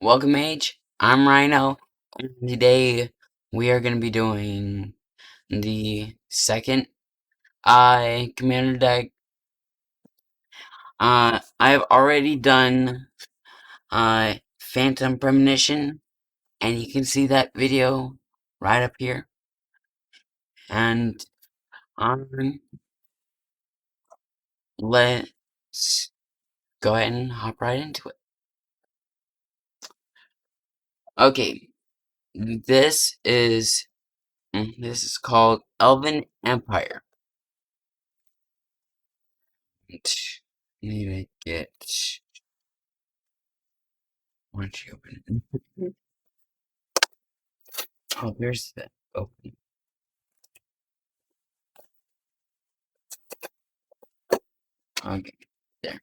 Welcome, Mage. I'm Rhino, and today we are going to be doing the second commander deck. I've already done Phantom Premonition, and you can see that video right up here. And let's go ahead and hop right into it. Okay, this is called Elven Empire. Need to get. Why don't you open it? Oh, here's the open. Okay, there.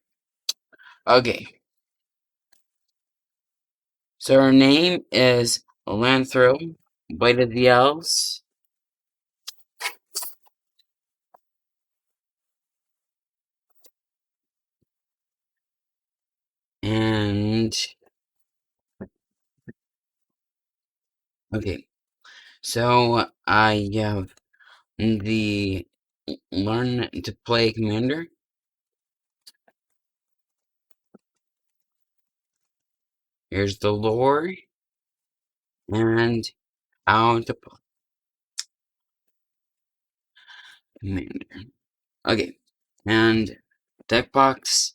Okay. So her name is Lanthro, Blade of the Elves. And okay. So I have the Learn to Play Commander. Here's the lore and how to play Commander. Okay, and deck box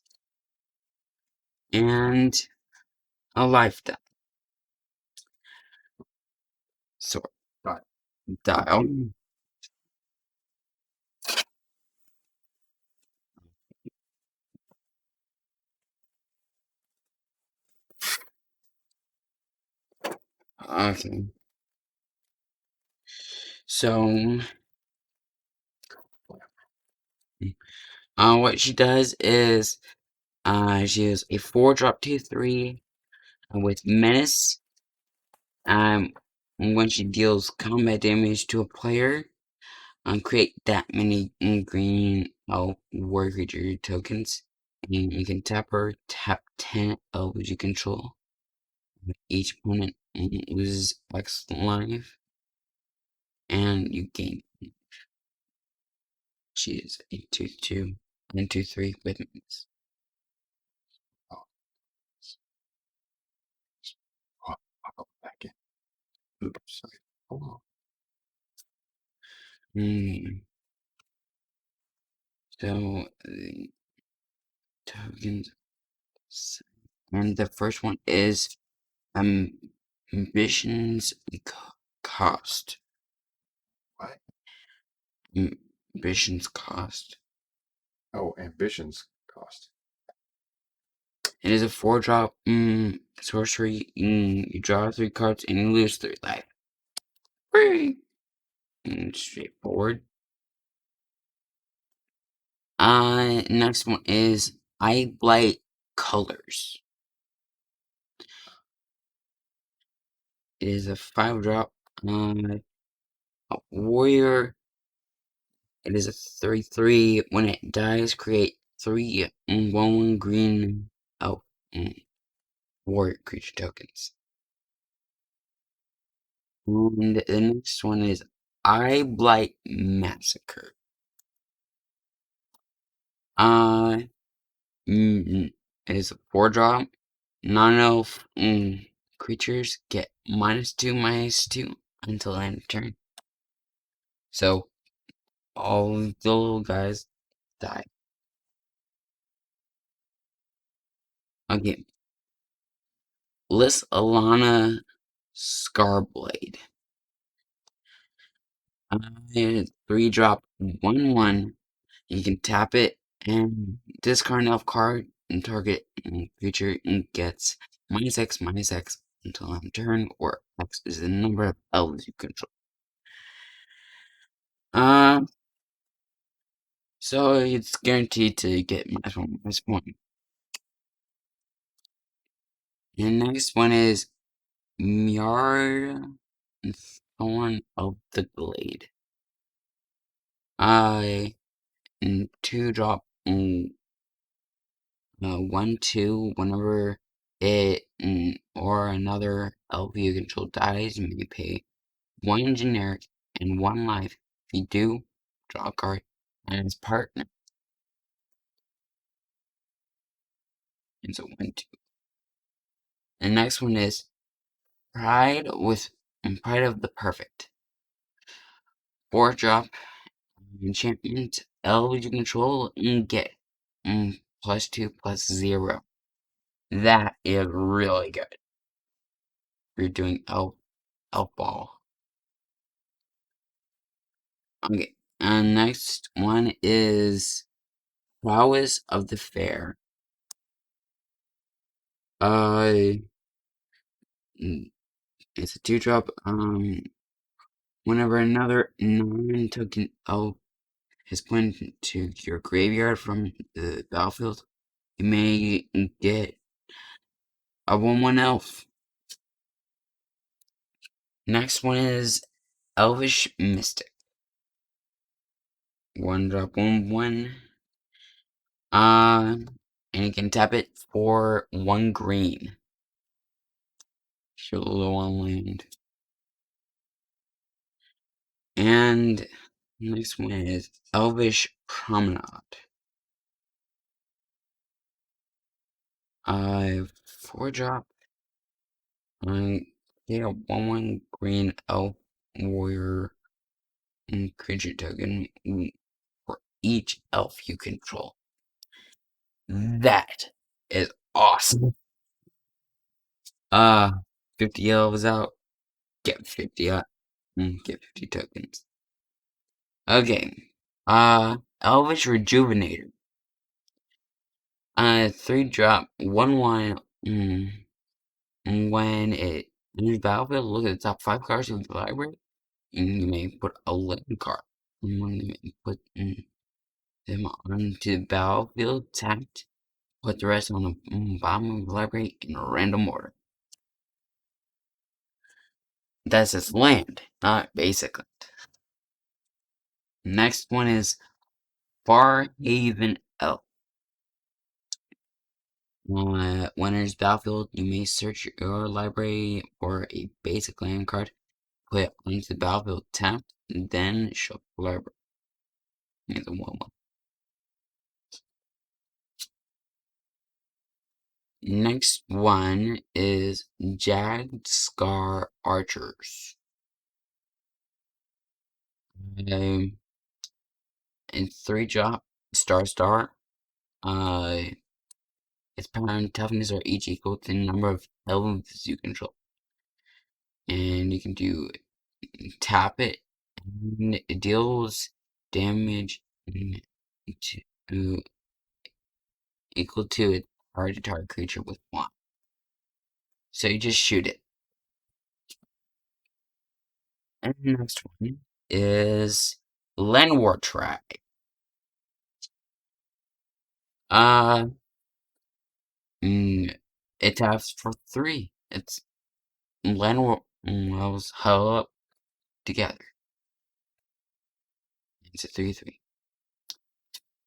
and a lifestyle. So dial. Okay. So what she does is she is a 4-drop 2/3 with menace. When she deals combat damage to a player, create that many green warrior creature tokens. And you can tap her, tap 10 elves you control. Each opponent loses X life, and you gain. She is a 2/2 and 2/3 with menace. I'll go back in. Oops, sorry. Hold on. So the tokens, and the first one is ambitions cost. What? Ambitions cost. Oh, ambitions cost. It is a 4-drop sorcery. You draw 3 cards and you lose 3 life. Pretty straightforward. Next one is Eye Blight Colors. It is a 5-drop a warrior. It is a 3/3. When it dies, create 3 1/1 green warrior creature tokens. And the next one is Eye Blight Massacre. It is a 4-drop. Non-elf creatures get -2/-2 until end of turn. So all the little guys die. Okay. List Alana Scarblade. 3-drop 1/1. You can tap it and discard an elf card and target creature and gets -X/-X until end turn, or X is the number of elves you control. So it's guaranteed to get -1/-1. And next one is Miar Thorn of the Glade. 2-drop 1/2. Whenever or another elf you control dies, you may pay 1 generic and 1 life. If you do, draw a card and its partner. And so 1, 2. The next one is Pride of the Perfect. 4-drop enchantment. Elves you control and get +2/+0. That is really good. You're doing elf ball. Okay, and next one is Prowess of the Fair. It's a 2-drop. Whenever another non-token elf is pointed to your graveyard from the battlefield, you may get a 1/1 elf. Next one is Elvish Mystic. 1-drop 1/1. And you can tap it for 1 green. You're low on land. And next one is Elvish Promenade. 4-drop. Get a 1/1 green elf warrior creature token for each elf you control. That is awesome. 50 elves out. Get 50 get 50 tokens. Okay. Elvish Rejuvenator. 3-drop 1/1. When it enters battlefield, look at the top 5 cards of the library. And you may put a land card. You may put them onto the battlefield tapped. Put the rest on the bottom of the library in a random order. That's its land, not basic land. Next one is Farhaven Elf. When enters battlefield, you may search your library for a basic land card, put it onto the battlefield tapped, and then shuffle the library. It's a 1/1. Next one is Jagged Scar Archers. And 3-drop star. Its power and toughness are each equal to the number of elves you control. And you can do tap it, and it deals damage to equal to its target creature with 1. So you just shoot it. And the next one is Lenwar Track. It taps for 3. It's Lenwar elves huddle up together. It's a 3/3.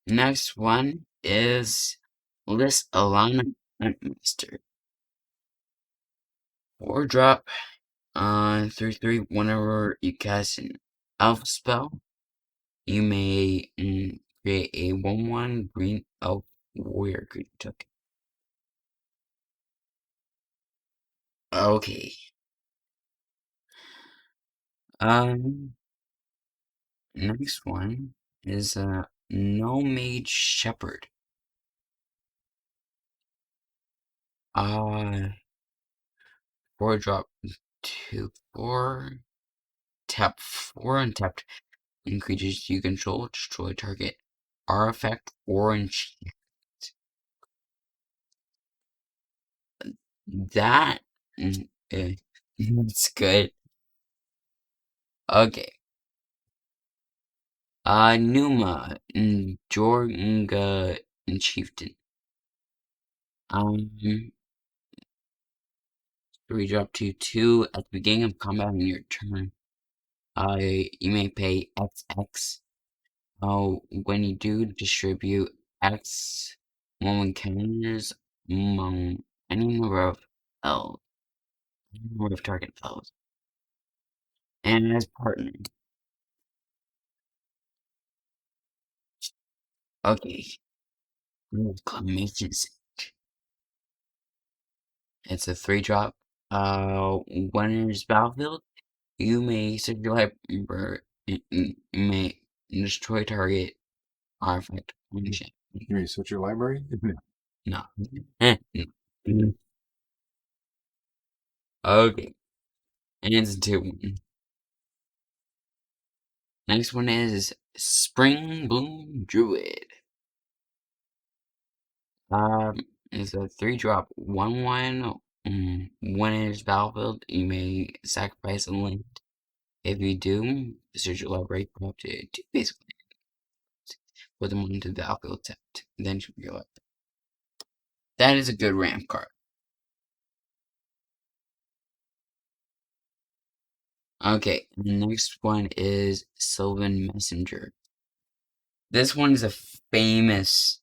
Next one is List Alignment Master. 4-drop 3/3. Whenever you cast an elf spell, you may create a 1/1 green elf warrior creature token. Okay. Next one is No Mage Shepherd. 4-drop 2/4. Tap 4 untapped. And creatures you control destroy target artifact or enchantment. That it's good. Okay. Numa Jorgenga and Chieftain. 3-drop 2/2 at the beginning of combat on your turn. You may pay XX. When you do, distribute X 1/1 counters among any number of elves, any number of target elves, and as partner. Okay, Reclamation. It's a 3-drop. When it is battlefield, you may search your library. You may destroy target artifact. You may search your library? No. No. Okay. And it's 2-1. Next one is Spring Bloom Druid. It's a 3-drop 1/1. When it is battlefield, you may sacrifice a land. If you do, search your library for up to 2 basically. Put them into the battlefield tapped. Then should be your library. That is a good ramp card. Okay, the next one is Sylvan Messenger. This one is a famous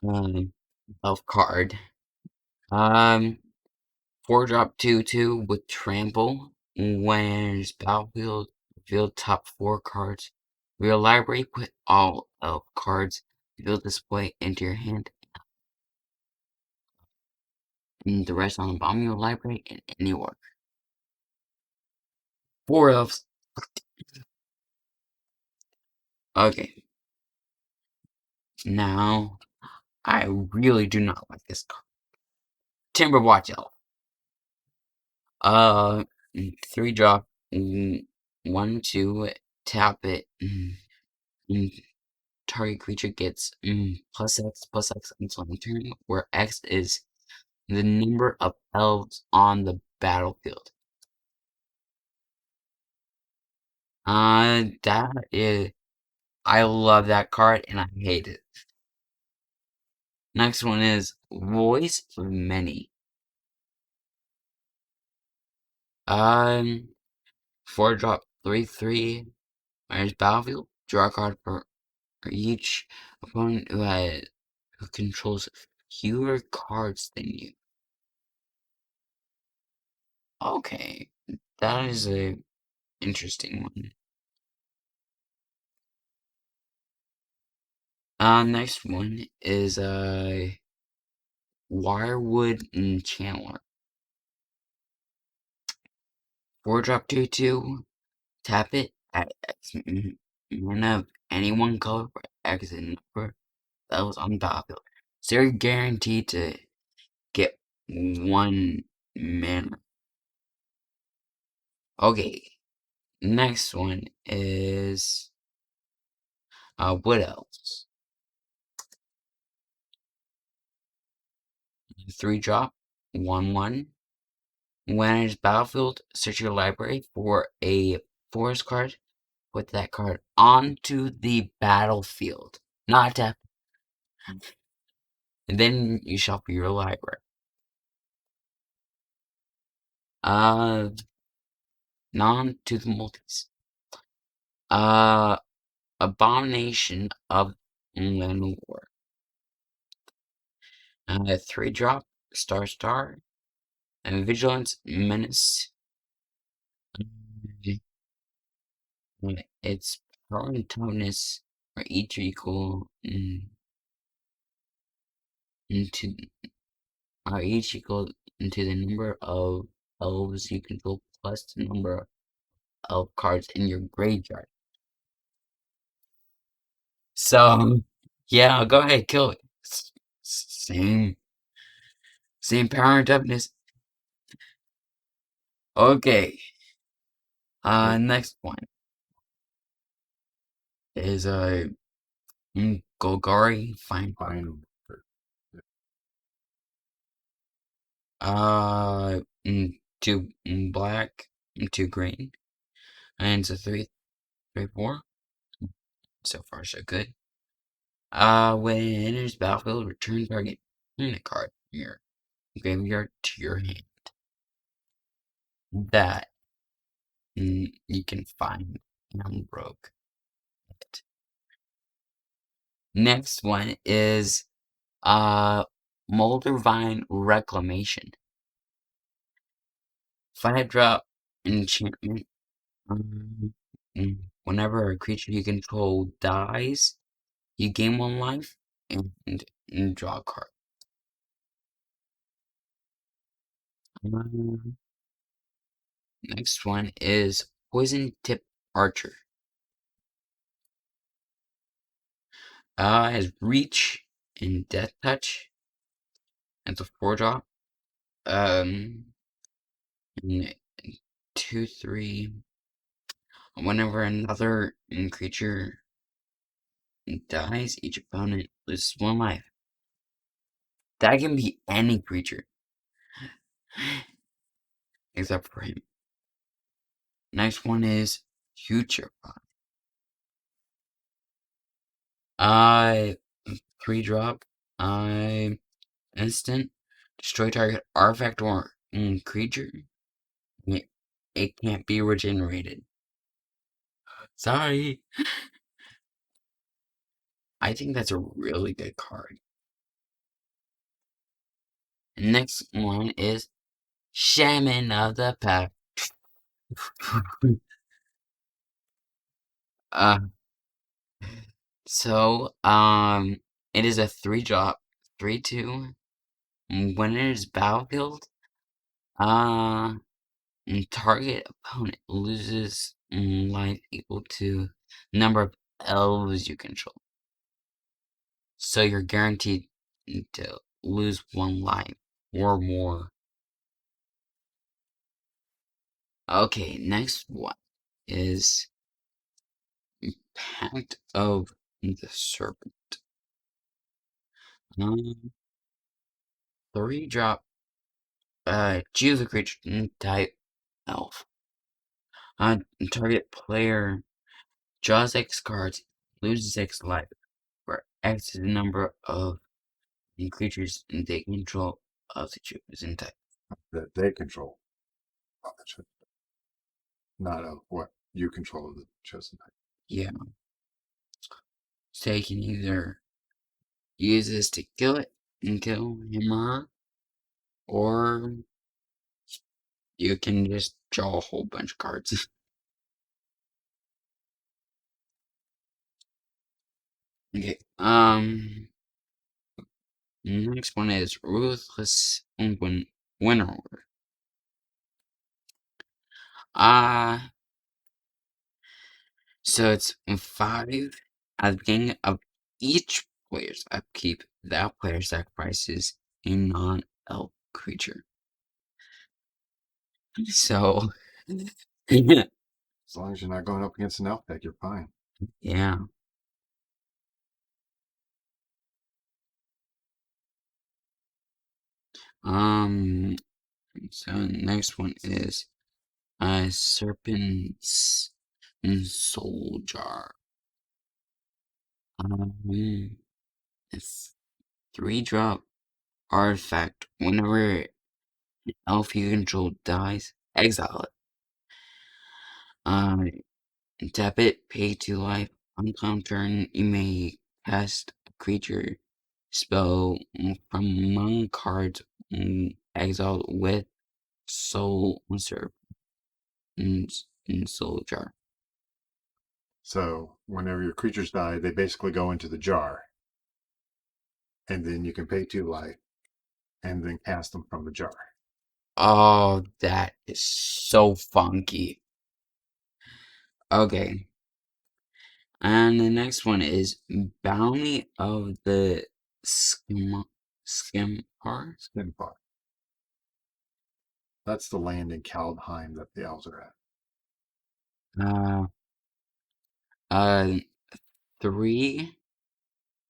elf card. 4-drop 2/2 with trample. When it's battlefield, reveal top 4 cards. Your library, put all elf cards reveal display into your hand. And the rest on the bottom of your library in any order. 4 elves. Okay. Now, I really do not like this card. Timber Watch Elf. 3-drop, 1/2, tap it. Target creature gets +X until end turn, where X is the number of elves on the battlefield. That is, I love that card and I hate it. Next one is Voice of Many. 4-drop 3/3. When battlefield, draw a card for each opponent who controls fewer cards than you. Okay, that is a interesting one. Next one is Wirewood and Chandler. 4-drop 2/2. Tap it at X mana of any one color for X number that was on the battlefield. So you're guaranteed to get 1 mana. Okay, next one is Wood Elves. 3-drop 1/1. When it's battlefield, search your library for a forest card. Put that card onto the battlefield, not tap. And then you shuffle your library. Non to the multis. Abomination of Lenore. 3-drop, star, and vigilance, menace. Its power and toughness are each equal to the number of elves you control plus the number of elf cards in your graveyard. So, yeah, go ahead, kill it. Same power and toughness. Okay. Next one is Golgari Fine. 2 black, 2 green, and it's a 3/4. So far, so good. When it enters battlefield, return target unit card from your graveyard to your hand. That you can find on Rogue. Next one is Mulder Reclamation. 5-drop enchantment. Whenever a creature you control dies, you gain 1 life and draw a card. Next one is Poison Tip Archer. Has Reach and Death Touch. It's a 4-drop. And 2/3. Whenever another creature dies, each opponent loses 1 life. That can be any creature. Except for him. Next one is Putrefy. 3-drop. Instant. Destroy target artifact or creature. It can't be regenerated. Sorry. I think that's a really good card. Next one is Shaman of the Pack. It is a 3-drop, 3/2. When it is battlefield, target opponent loses life equal to number of elves you control. So you're guaranteed to lose 1 life or more. Okay, next one is Pact of the Serpent. 3-drop. Choose a creature type elf. Target player draws X cards, loses X life, where X is the number of creatures they control of the chosen type. That they control. Not of what you control of the chosen type. Yeah. So you can either use this to kill it and kill him or her, or you can just draw a whole bunch of cards. Okay, next one is Ruthless Winnower. So it's 5 at the beginning of each player's upkeep. That player sacrifices a non-elf creature. So, As long as you're not going up against an elf deck, you're fine. yeah. So next one is Serpent's Soul Jar. It's 3-drop artifact. Whenever an elf you control dies, exile it. Tap it, pay 2 life. On turn turn, you may cast a creature spell from among cards exiled with Soul Serpent in Soul Jar. So whenever your creatures die, they basically go into the jar. And then you can pay 2 life and then cast them from the jar. Oh, that is so funky. Okay. And the next one is Bounty of the Skimar. Skinfar. That's the land in Kaldheim that the elves are at. 3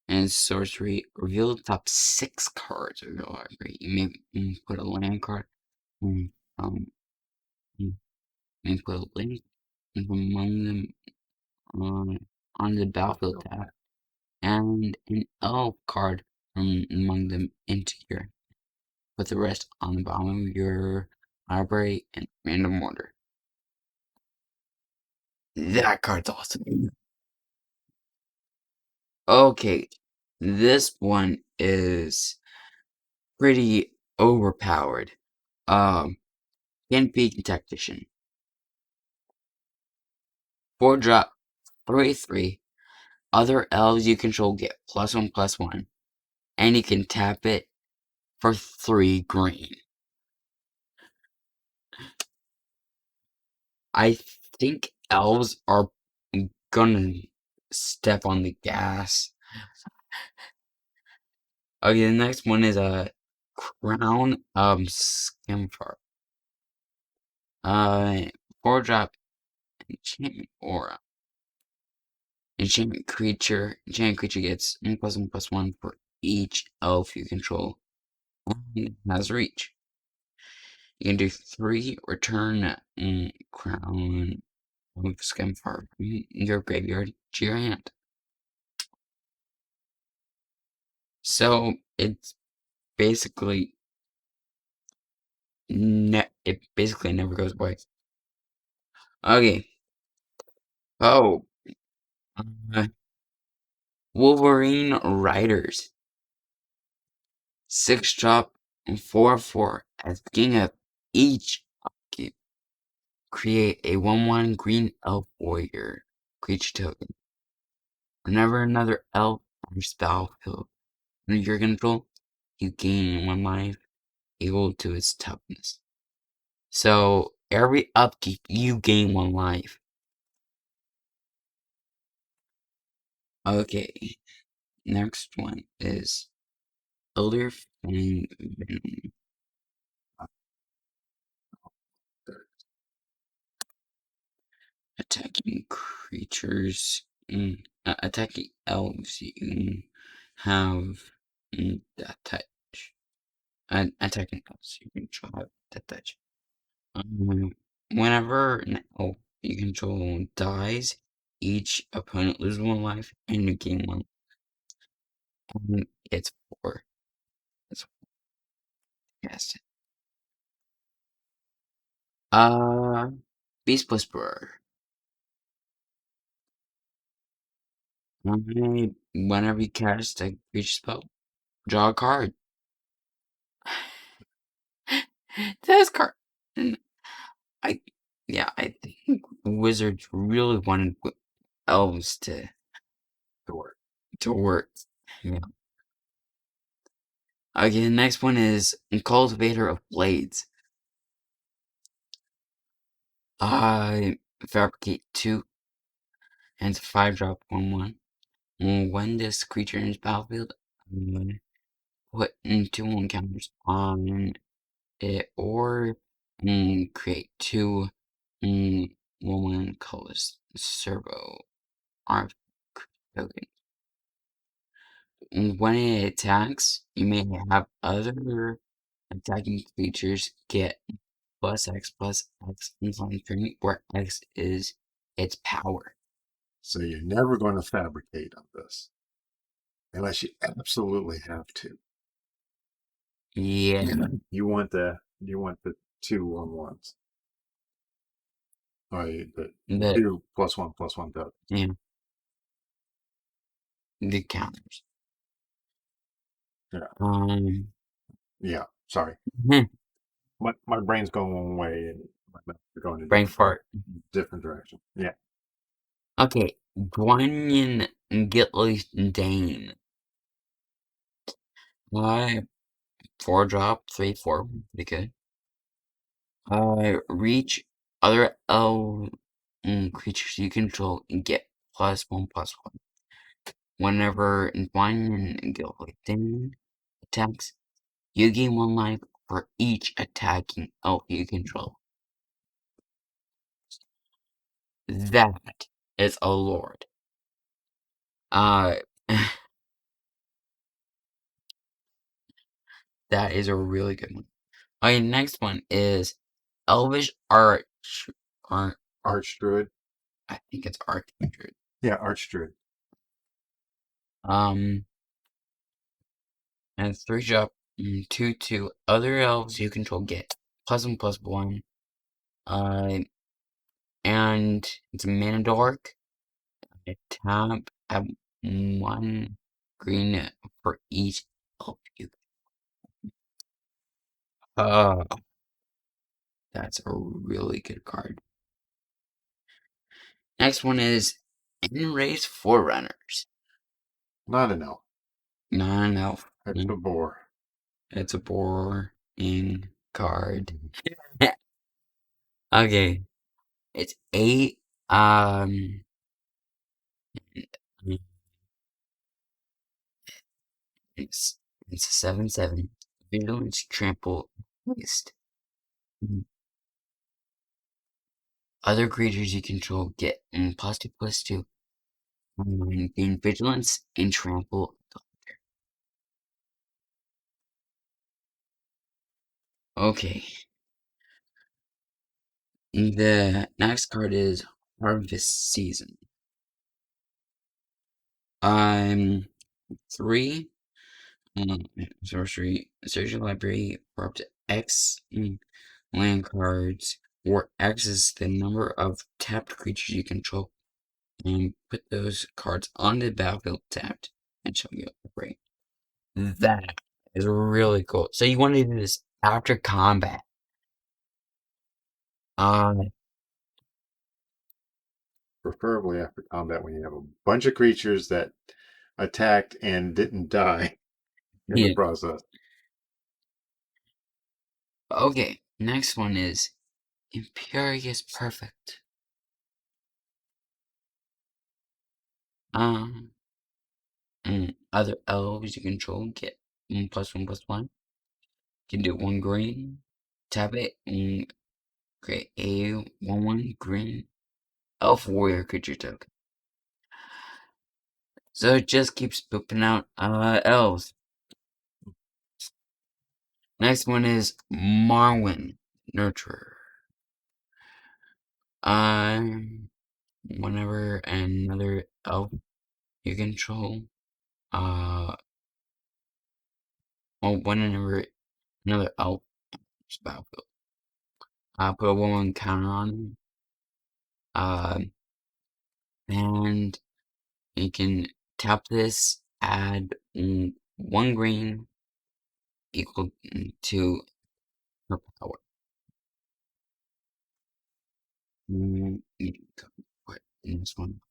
and sorcery. Reveal the top 6 cards of your library. You may put a land card. You may put a link from among them on the battlefield tab, and an elf card from among them into your. Put the rest on the bottom of your library in random order. That card's awesome. Okay, this one is pretty overpowered. Can be tactician. 4-drop, 3/3. Other elves you control get +1/+1, and you can tap it for 3 green. I think elves are gonna step on the gas. Okay, the next one is a Crown Skimfar. 4-drop enchantment aura. Enchantment creature gets +1/+1 for each elf you control. And has reach. You can do 3 return Crown of Skimfar from your graveyard to your hand. So it's basically it basically never goes away. Okay. Oh. Wolverine Riders. 6-drop and 4/4. At the beginning of each upkeep, create a 1/1 green elf warrior creature token. Whenever another elf enters the battlefield under your control, you gain 1 life equal to its toughness. So every upkeep, you gain 1 life. Okay, next one is Elder Fang Venom. Attacking creatures, attacking elves you have that touch. Attacking elves you control have that touch. Whenever an elf you control dies, each opponent loses 1 life and you gain 1. And it's 4. It's cast it. Beast Whisperer. Whenever you cast a creature spell, draw a card. This card. I think wizards really wanted elves to work. Yeah. Okay, the next one is Cultivator of Blades. Fabricate 2, and it's 5-drop 1/1. When this creature enters battlefield, I'm gonna put 2 encounters on it, or create 2 1/1 colors servo arc token. When it attacks, you may have other attacking creatures get +X/+X on turn, where X is its power. So you're never going to fabricate on this. Unless you absolutely have to. Yeah. You want the 2 1/1s. Or the 2 +1/+1 tokens. Yeah. The counters. Yeah. Yeah. Sorry. My brain's going one way and my mouth is going in Brain fart. different direction. Yeah. Okay, Guanyin Gitly Dane. 4-drop, 3/4, pretty good. Reach other elf creatures you control and get +1/+1. Whenever Guanyin Gitly Dane attacks, you gain 1 life for each attacking elf you control. That is a lord. That is a really good one. Okay, next one is Elvish Archdruid. I think it's Archdruid. Yeah, Archdruid. And 3-drop, 2/2. Other elves you control get +1/+1. And it's a mana dork. Tap at 1 green for each elf you. Oh, that's a really good card. Next one is Enraged Forerunners. Not an elf. Not an elf. It's a boar. It's a boring card. Okay. It's 8. It's it's a 7/7. Vigilance Trample Waste. Other creatures you control get +2/+2. Gain Vigilance and Trample. Okay. The next card is Harvest Season. 3 sorcery. Search your library for up to X land cards, where X is the number of tapped creatures you control, and put those cards on the battlefield tapped and show you library. That is really cool. So you want to do this after combat. Preferably after combat when you have a bunch of creatures that attacked and didn't die in the Yeah. process. Okay, next one is Imperious Perfect. Other elves you control get +1/+1. You can do 1 green, tap it, and create a 1/1 green elf warrior creature token. So it just keeps pooping out elves. Next one is Marwyn Nurturer. Whenever another elf you control, whenever another elf is battlefield, put a 1/1 counter on him. And you can tap this, add 1 green equal to her power. You can put in this one.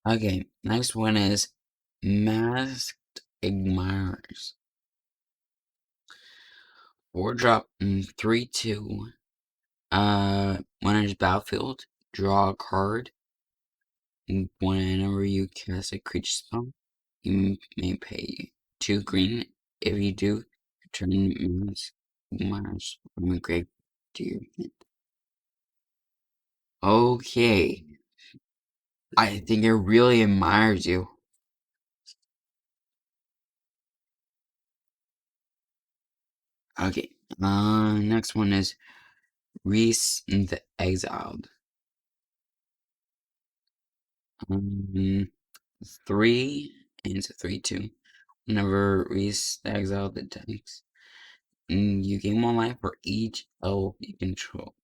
Okay, next one is Masked Admirers. 4-drop 3/2. When enters battlefield, draw a card. Whenever you cast a creature spell, you may pay 2 green. If you do, return Masked Admirers from the grave to your hand. Okay. I think it really admires you. Okay. Next one is Reese the Exiled. 3, and it's a 3/2. Whenever Reese the Exiled attacks, you gain 1 life for each elf you control.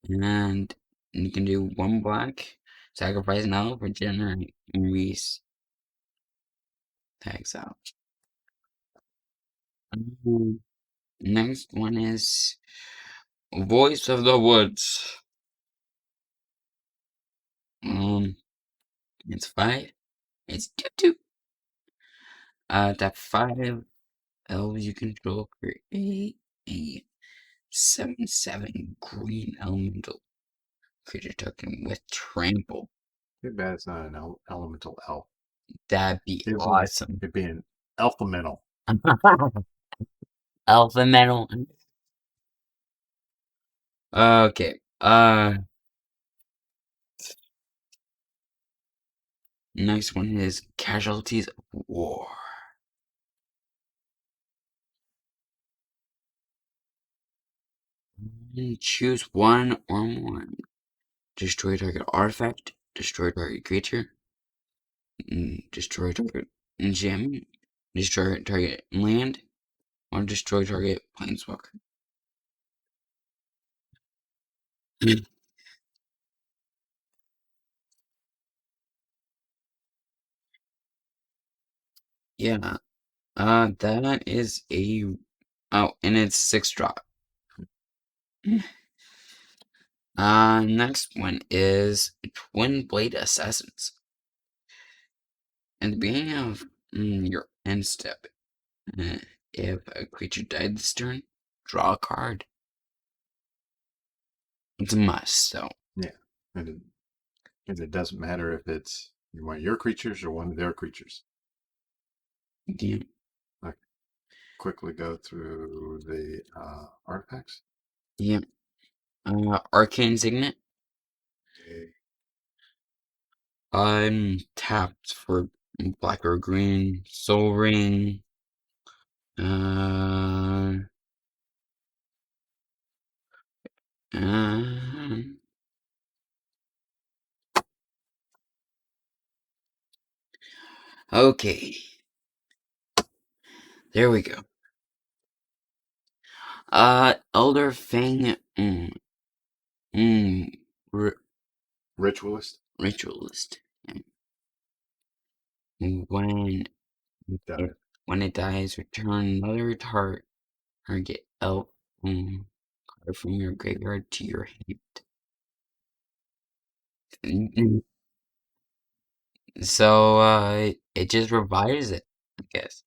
And you can do 1 black, sacrifice an elf, regenerate Reese the Exiled. Next one is Voice of the Woods. It's 5. It's 2/2. That 5 elves you control create a 7/7 green elemental creature token with trample. Too bad it's not an elemental elf. That'd be awesome. It'd be an elemental. Elemental. Okay. Next one is Casualties of War. Choose 1 or more. Destroy target artifact. Destroy target creature. Destroy target gem. Destroy target land. Or destroy target planeswalker. Yeah. That is a oh, and it's 6-drop. Next one is Twin Blade Assassins. At the beginning of your end step, if a creature died this turn, draw a card. It's a must, so. Yeah. And it doesn't matter if it's one of your creatures or one of their creatures. Yeah. I quickly go through the artifacts. Yeah. Arcane Signet. I'm tapped for black or green. Soul Ring. Uh, uh, okay. There we go. Elder Fang. Ritualist. Ritualist. When when it dies, return another target elf card from your graveyard to your hand. So it just revives it, I guess.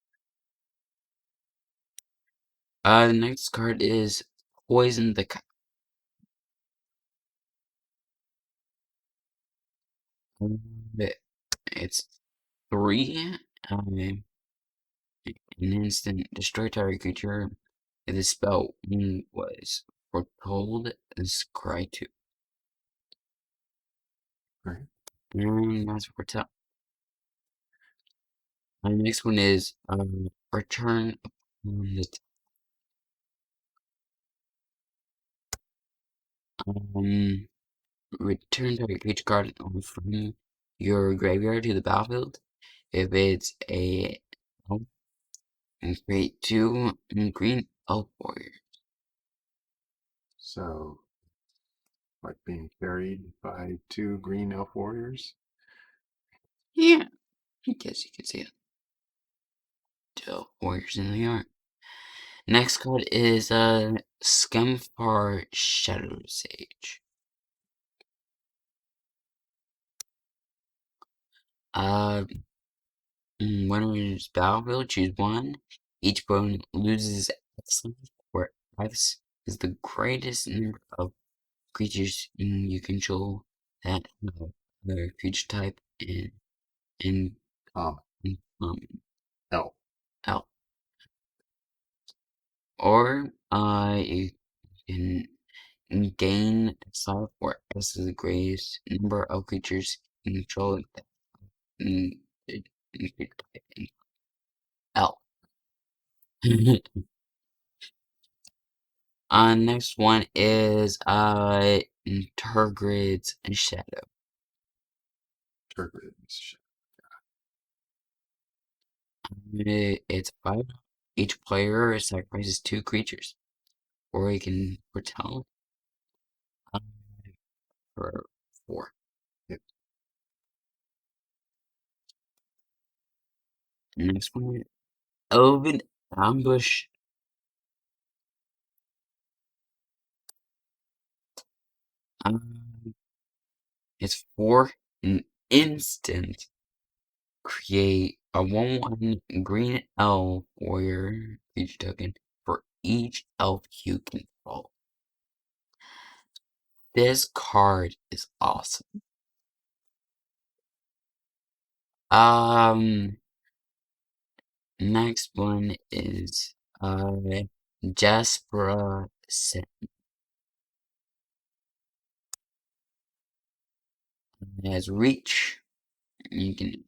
The next card is Poison the Cow. It's 3. An instant destroy target creature. If the spell was foretold as Cry 2. Right. And that's foretell. The next one is Return upon the return target creature card from your graveyard to the battlefield. If it's a elf, and create 2 green elf warrior. So, like being carried by 2 green elf warriors. Yeah, I guess you could say it. 2 elf warriors in the yard. Next card is Scumfar Shadow Sage. When it enters battlefield, choose 1. Each opponent loses excellence, where X is the greatest number of creatures you control that have their creature type in common. Elf. Elf. Or you can gain exile for S is the greatest number of creatures you control that in creature type in Elf. Next one is Tergrid's Shadow. It's 5. Each player sacrifices 2 creatures, or you can foretell for 4. Yep. Next one, Elven Ambush. It's 4 an instant. Create a 1/1 green elf warrior creature token for each elf you control. This card is awesome. Next one is Jaspera Sen. It has reach. You can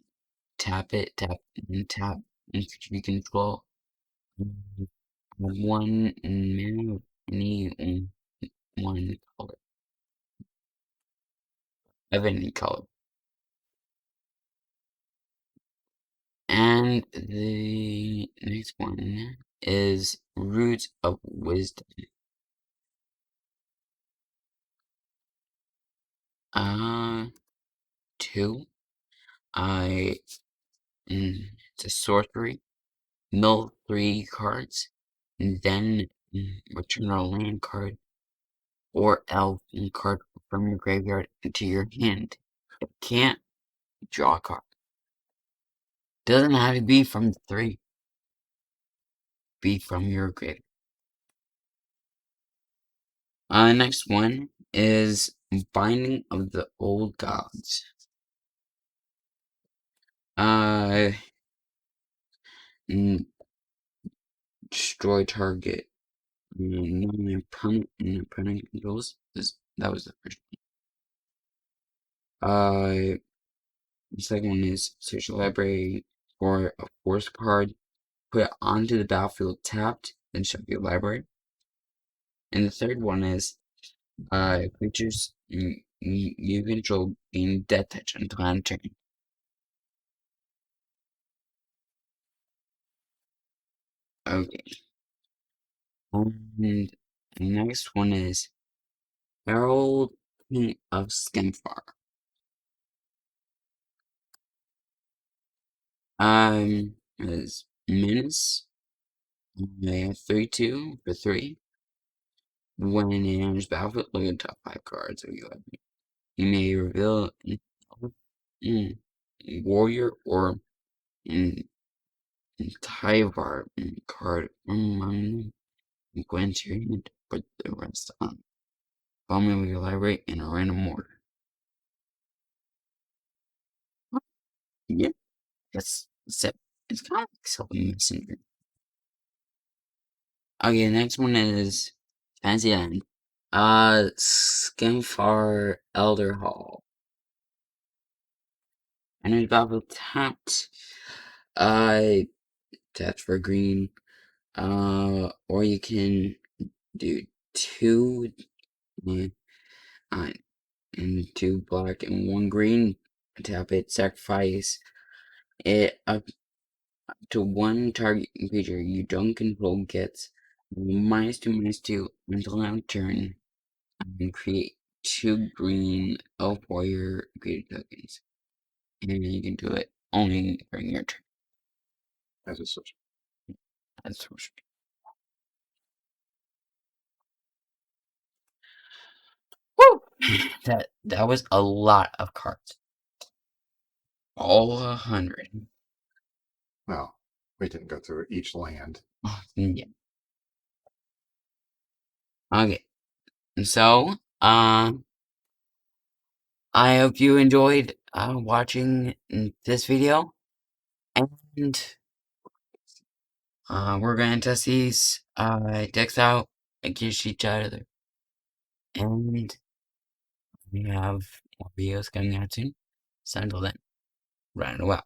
tap it, tap and tap you control. 1 mana of any one color. Of any color. And the next one is Roots of Wisdom. 2. It's a sorcery. Mill 3 cards, and then return a land card or elven card from your graveyard into your hand. If you can't, draw a card. Doesn't have to be from the 3. Be from your graveyard. Next one is Binding of the Old Gods. Destroy target. Permanent controls. That was the first one. The second one is search the library for a force card, put it onto the battlefield tapped, then shuffle your library. And the third one is creatures you control gain death touch until end turn. Okay. And the next one is Herald King of Skemfar. Is Menace. 3/2 for 3. When it enters battlefield, look at the top 5 cards of your library. You may reveal an warrior or an Tyvar card among them. Go into your hand, put the rest on. Bottom of your library in a random order. Yeah, that's it. It's kind of like Sylvan Messenger. Okay, the next one is Fancy Land. Skemfar Elder Hall. Enters battlefield tapped. Tapped for green. Or you can do 2 and 2 black and 1 green. Tap it, sacrifice it up to 1 target creature you don't control gets -2/-2 until end turn, and create 2 green elf warrior creature tokens. And you can do it only during your turn. As a social. That's for sure. Woo! That was a lot of cards. All 100. Well, we didn't go through each land. Yeah. Okay. So, I hope you enjoyed watching this video, and we're gonna test these decks out against each other, and we have more videos coming out soon. So until then, round and well.